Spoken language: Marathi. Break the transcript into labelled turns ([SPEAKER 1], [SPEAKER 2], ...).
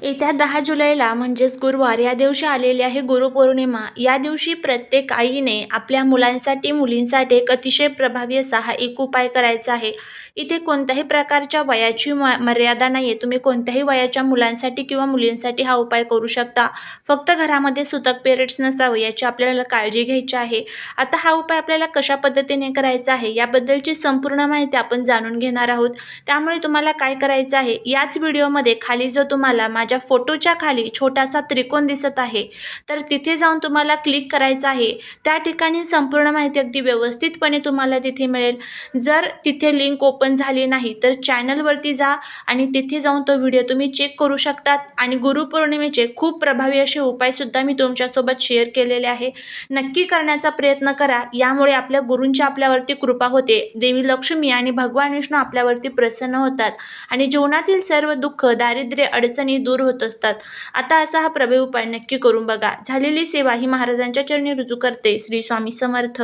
[SPEAKER 1] येत्या 10 जुलैला म्हणजेच गुरुवार या दिवशी आलेली आहे गुरुपौर्णिमा. या दिवशी प्रत्येक आईने आपल्या मुलांसाठी, मुलींसाठी एक अतिशय प्रभावी असा हा एक उपाय करायचा आहे. इथे कोणत्याही प्रकारच्या वयाची मर्यादा नाही आहे. तुम्ही कोणत्याही वयाच्या मुलांसाठी किंवा मुलींसाठी हा उपाय करू शकता. फक्त घरामध्ये सुतक पिरियड्स नसावं याची आपल्याला काळजी घ्यायची आहे. आता हा उपाय आपल्याला कशा पद्धतीने करायचा आहे याबद्दलची संपूर्ण माहिती आपण जाणून घेणार आहोत. त्यामुळे तुम्हाला काय करायचं आहे, याच व्हिडिओमध्ये खाली जो तुम्हाला माझ्या फोटोच्या खाली छोटासा त्रिकोण दिसत आहे, तर तिथे जाऊन तुम्हाला क्लिक करायचं आहे. त्या ठिकाणी संपूर्ण माहिती अगदी व्यवस्थितपणे तुम्हाला तिथे मिळेल. जर तिथे लिंक ओपन झाली नाही तर चॅनलवरती जा आणि तिथे जाऊन तो व्हिडिओ तुम्ही चेक करू शकतात. आणि गुरुपौर्णिमेचे खूप प्रभावी असे उपायसुद्धा मी तुमच्यासोबत शेअर केलेले आहे. नक्की करण्याचा प्रयत्न करा. यामुळे आपल्या गुरूंची आपल्यावरती कृपा होते. देवी लक्ष्मी आणि भगवान विष्णू आपल्यावरती प्रसन्न होतात आणि जीवनातील सर्व दुःख, दारिद्र्य, अडचणी दूर होत असतात. आता असा हा प्रभावी उपाय नक्की करून बघा. झालेली सेवा ही महाराजांच्या चरणी रुजू करते. श्री स्वामी समर्थ.